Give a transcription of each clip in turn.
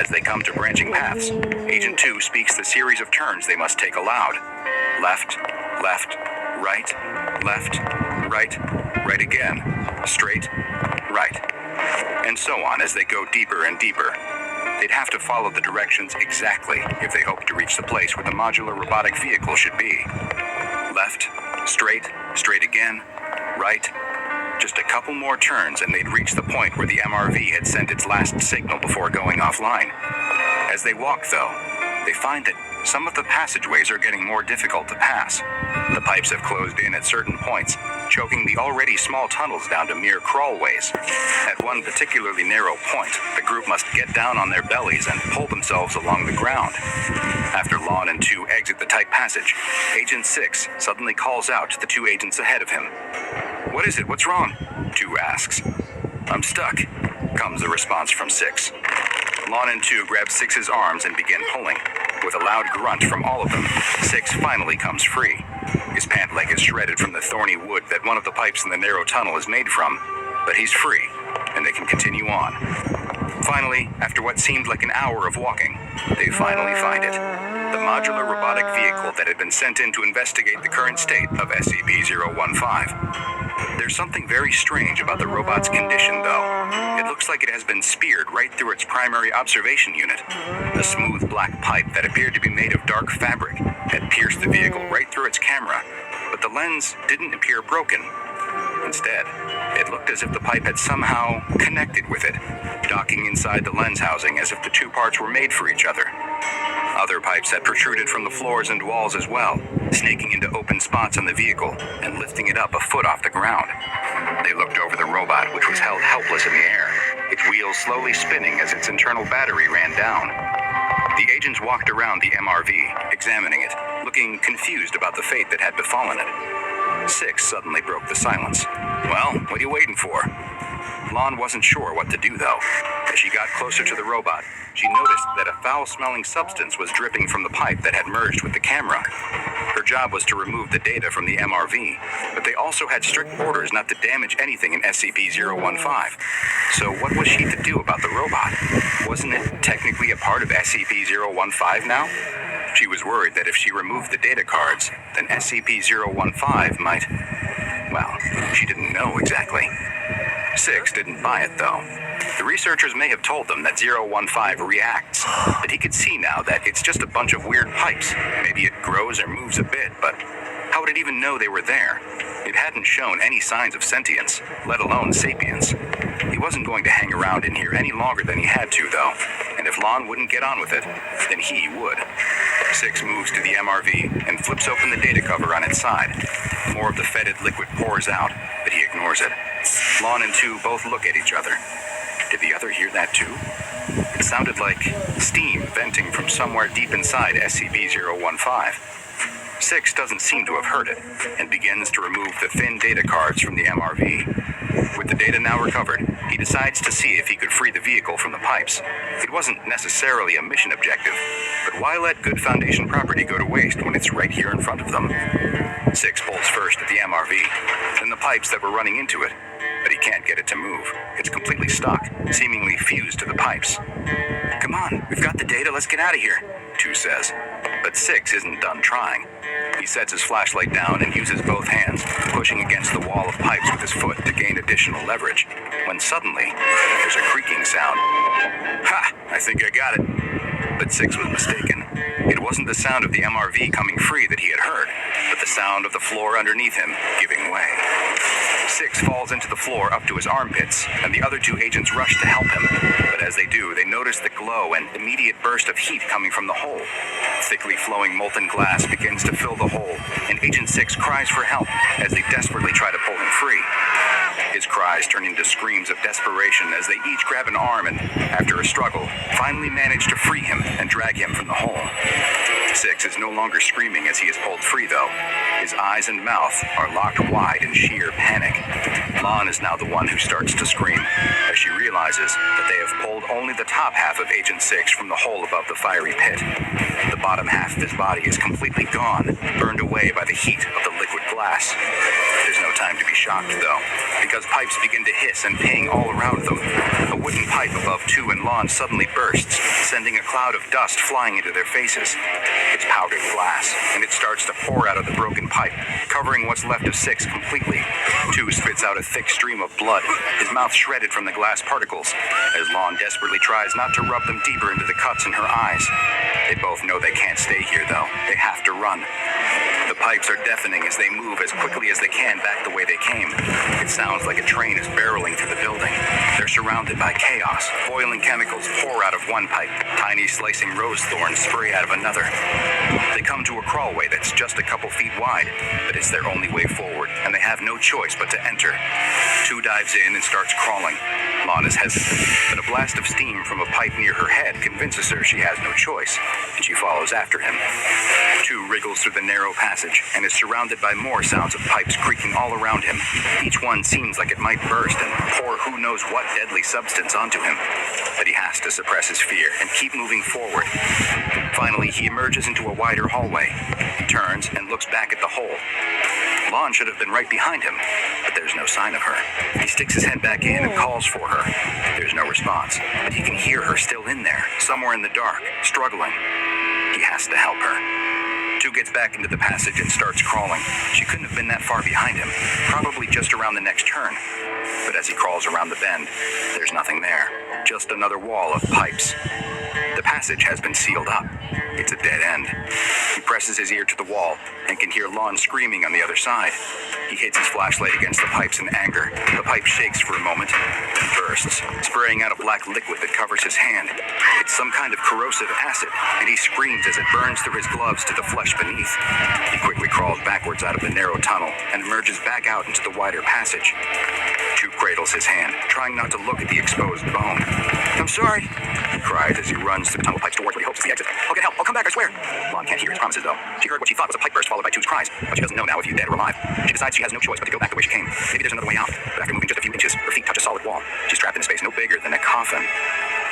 As they come to branching paths, Agent 2 speaks the series of turns they must take aloud. Left, left, right, left, right, right again, straight, right, and so on as they go deeper and deeper. They'd have to follow the directions exactly if they hope to reach the place where the modular robotic vehicle should be. Left, straight, straight again, right. Just a couple more turns and they'd reach the point where the MRV had sent its last signal before going offline. As they walk, though, they find that some of the passageways are getting more difficult to pass. The pipes have closed in at certain points, choking the already small tunnels down to mere crawlways. At one particularly narrow point, the group must get down on their bellies and pull themselves along the ground. After Lon and 2 exit the tight passage, Agent 6 suddenly calls out to the 2 agents ahead of him. "What is it? What's wrong?" 2 asks. "I'm stuck," comes the response from 6. Lon and 2 grab 6's arms and begin pulling. With a loud grunt from all of them, 6 finally comes free. His pant leg is shredded from the thorny wood that one of the pipes in the narrow tunnel is made from, but he's free, and they can continue on. Finally, after what seemed like an hour of walking, they finally find it. The modular robotic vehicle that had been sent in to investigate the current state of SCP-015. There's something very strange about the robot's condition, though. It looks like it has been speared right through its primary observation unit. A smooth black pipe that appeared to be made of dark fabric had pierced the vehicle right through its camera, but the lens didn't appear broken. Instead, it looked as if the pipe had somehow connected with it, docking inside the lens housing as if the 2 parts were made for each other. Other pipes had protruded from the floors and walls as well, snaking into open spots on the vehicle and lifting it up a foot off the ground. They looked over the robot, which was held helpless in the air, its wheels slowly spinning as its internal battery ran down. The agents walked around the MRV, examining it, looking confused about the fate that had befallen it. 6 suddenly broke the silence. "Well, what are you waiting for?" Lon wasn't sure what to do, though. As she got closer to the robot, she noticed that a foul-smelling substance was dripping from the pipe that had merged with the camera. Her job was to remove the data from the MRV, but they also had strict orders not to damage anything in SCP-015. So what was she to do about the robot? Wasn't it technically a part of SCP-015 now? She was worried that if she removed the data cards, then SCP-015 might... Well, she didn't know exactly. 6 didn't buy it, though. The researchers may have told them that 015 reacts, but he could see now that it's just a bunch of weird pipes. Maybe it grows or moves a bit, but how would it even know they were there? It hadn't shown any signs of sentience, let alone sapience. He wasn't going to hang around in here any longer than he had to, though, and if Lon wouldn't get on with it, then he would. 6 moves to the MRV and flips open the data cover on its side. More of the fetid liquid pours out, but he ignores it. Lon and 2 both look at each other. Did the other hear that too? It sounded like steam venting from somewhere deep inside SCP-015. 6 doesn't seem to have heard it, and begins to remove the thin data cards from the MRV. With the data now recovered, he decides to see if he could free the vehicle from the pipes. It wasn't necessarily a mission objective, but why let good Foundation property go to waste when it's right here in front of them? 6 pulls first at the MRV, then the pipes that were running into it, but he can't get it to move. It's completely stuck, seemingly fused to the pipes. "Come on, we've got the data, let's get out of here," 2 says. But 6 isn't done trying. He sets his flashlight down and uses both hands, pushing against the wall of pipes with his foot to gain additional leverage, when suddenly, there's a creaking sound. "Ha! I think I got it." But 6 was mistaken. It wasn't the sound of the MRV coming free that he had heard, but the sound of the floor underneath him giving way. 6 falls into the floor up to his armpits, and the other 2 agents rush to help him. But as they do, they notice the glow and immediate burst of heat coming from the hole. Thickly flowing molten glass begins to fill the hole, and Agent 6 cries for help as they desperately try to pull him free. His cries turn into screams of desperation as they each grab an arm and, after a struggle, finally manage to free him and drag him from the hole. 6 is no longer screaming as he is pulled free, though. His eyes and mouth are locked wide in sheer panic. Lon is now the one who starts to scream, as she realizes that they have pulled only the top half of Agent 6 from the hole above the fiery pit. The bottom half of his body is completely gone, burned away by the heat of the liquid glass. There's no time to be shocked, though, because pipes begin to hiss and ping all around them. A wooden pipe above 2 and Lon suddenly bursts, sending a cloud of dust flying into their faces. It's powdered glass, and it starts to pour out of the broken pipe, covering what's left of 6 completely. 2 spits out a thick stream of blood, his mouth shredded from the glass particles, as Lon desperately tries not to rub them deeper into the cuts in her eyes. They both know they can't stay here, though. They have to run. The pipes are deafening as they move as quickly as they can back the way they came. It sounds like a train is barreling through the building. They're surrounded by chaos. Boiling chemicals pour out of one pipe. Tiny slicing rose thorns spray out of another. They come to a crawlway that's just a couple feet wide, but it's their only way forward, and they have no choice but to enter. 2 dives in and starts crawling. Lon is hesitant, but a blast of steam from a pipe near her head convinces her she has no choice, and she follows after him. 2 wriggles through the narrow passage and is surrounded by more sounds of pipes creaking all around him. Each one seems like it might burst and pour who knows what deadly substance onto him, but he has to suppress his fear and keep moving forward. Finally, he emerges into a wider hallway. He turns and looks back at the hole. Lon should have been right behind him, but there's no sign of her. He sticks his head back in and calls for her. There's no response, but he can hear her still in there, somewhere in the dark, struggling. He has to help her. 2 gets back into the passage and starts crawling. She couldn't have been that far behind him, probably just around the next turn. But as he crawls around the bend, there's nothing there, just another wall of pipes. The passage has been sealed up. It's a dead end. He presses his ear to the wall and can hear Lon screaming on the other side. He hits his flashlight against the pipes in anger. The pipe shakes for a moment, then bursts, spraying out a black liquid that covers his hand. It's some kind of corrosive acid, and he screams as it burns through his gloves to the flesh beneath. He quickly crawls backwards out of the narrow tunnel and emerges back out into the wider passage. 2 cradles his hand, trying not to look at the exposed bone. "I'm sorry," he cries as he runs through the tunnel pipes towards what he hopes is the exit. "I'll get help. I'll come back, I swear." Lon can't hear his promises, though. She heard what she thought was a pipe burst followed by 2's cries, but she doesn't know now if he's dead or alive. She decides she has no choice but to go back the way she came. Maybe there's another way out, but after moving just a few inches, her feet touch a solid wall. She's trapped in a space no bigger than a coffin.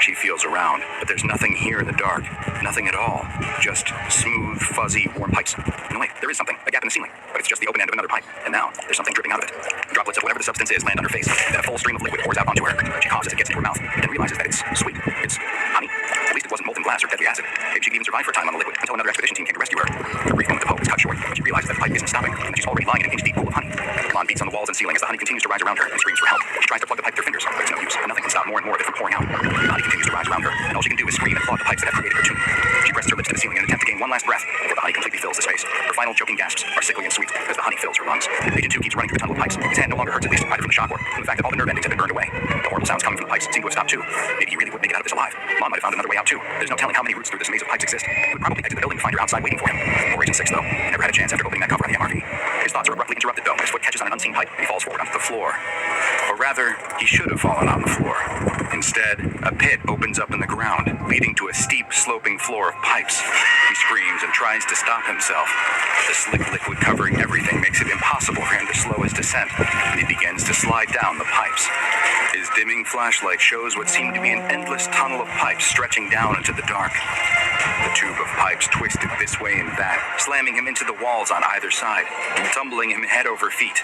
She feels around, but there's nothing here in the dark. Nothing at all. Just smooth, fuzzy, warm pipes. No, wait, there is something. A gap in the ceiling, but it's just the open end of another pipe. And now, there's something dripping out of it. Droplets of whatever the substance is land on her face. Then a full stream of liquid pours out onto her. She coughs as it gets into her mouth, and then realizes that it's sweet. It's honey. At least it wasn't molten glass or deadly acid. Maybe she could even survive for a time on the liquid until another expedition team came to rescue her. A brief moment of hope is cut short when she realizes that the pipe isn't stopping, and that she's already lying in an inch-deep pool of honey. Lon beats on the walls and ceiling as the honey continues to rise around her and screams for help. She tries to plug the pipe with her fingers, but it's no use, and nothing can stop more and more of it from pouring out. The honey continues to rise around her, and all she can do is scream and clog the pipes that have created her tomb. She presses her lips to the ceiling in an attempt to gain one last breath before the honey completely fills the space. Her final choking gasps are sickly and sweet as the honey fills her lungs. Agent 2 keeps running through the tunnel of pipes. His hand no longer hurts, at least, either from the shock or from the fact that all the nerve endings have been burned away. The horrible sounds coming from the pipes seem to have stopped too. Maybe he really would make it out of this alive. Lon might have found another way out too. There's no telling how many routes through this maze of pipes exist. He would probably exit the building to find her outside waiting for him. Poor Agent 6, though. He never had a chance after opening that cover on the MRV. His thoughts are abruptly interrupted, though, when his foot catches on an unseen pipe and he falls forward onto the floor. Or rather, he should have fallen on the floor. Instead, a pit opens up in the ground, leading to a steep, sloping floor of pipes. He screams and tries to stop himself. The slick liquid covering everything makes it impossible for him to slow his descent, and he begins to slide down the pipes. His dimming flashlight shows what seemed to be an endless tunnel of pipes stretching down into the dark. The tube of pipes twisted this way and that, slamming him into the walls on either side, tumbling him head over feet.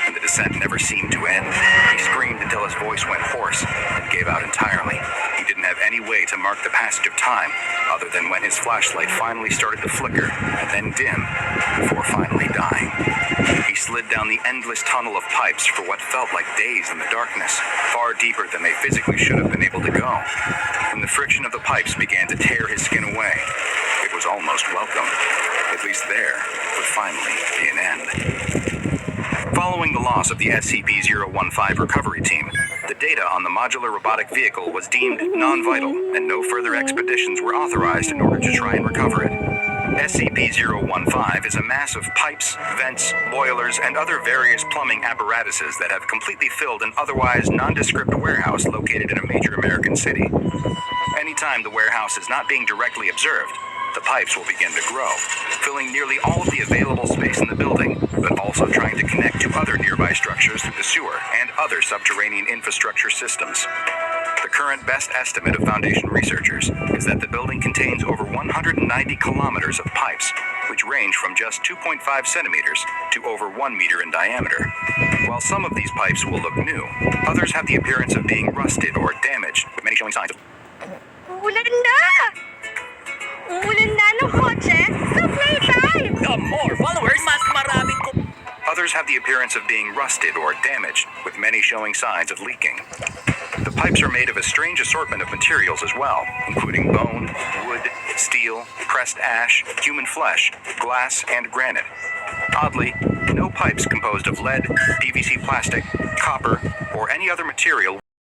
And the descent never seemed to end. He screamed until his voice went hoarse and gave out entirely. He didn't have any way to mark the passage of time, other than when his flashlight finally started to flicker, and then dim, before finally dying. He slid down the endless tunnel of pipes for what felt like days in the darkness, far deeper than they physically should have been able to go. When the friction of the pipes began to tear his skin away, it was almost welcome. At least there would finally be an end. Following the loss of the SCP-015 recovery team, the data on the modular robotic vehicle was deemed non-vital, and no further expeditions were authorized in order to try and recover it. SCP-015 is a mass of pipes, vents, boilers, and other various plumbing apparatuses that have completely filled an otherwise nondescript warehouse located in a major American city. Anytime the warehouse is not being directly observed, The pipes will begin to grow, filling nearly all of the available space in the building, but also trying to connect to other nearby structures through the sewer and other subterranean infrastructure systems. The current best estimate of foundation researchers is that the building contains over 190 kilometers of pipes, which range from just 2.5 centimeters to over 1 meter in diameter. While some of these pipes will look new, others have the appearance of being rusted or damaged, with many showing signs of Ulan na! Ulan na ng kotse sa playtime! The more followers, mas maraming Others have the appearance of being rusted or damaged, with many showing signs of leaking. The pipes are made of a strange assortment of materials as well, including bone, wood, steel, pressed ash, human flesh, glass, and granite. Oddly, no pipes composed of lead, PVC plastic, copper, or any other material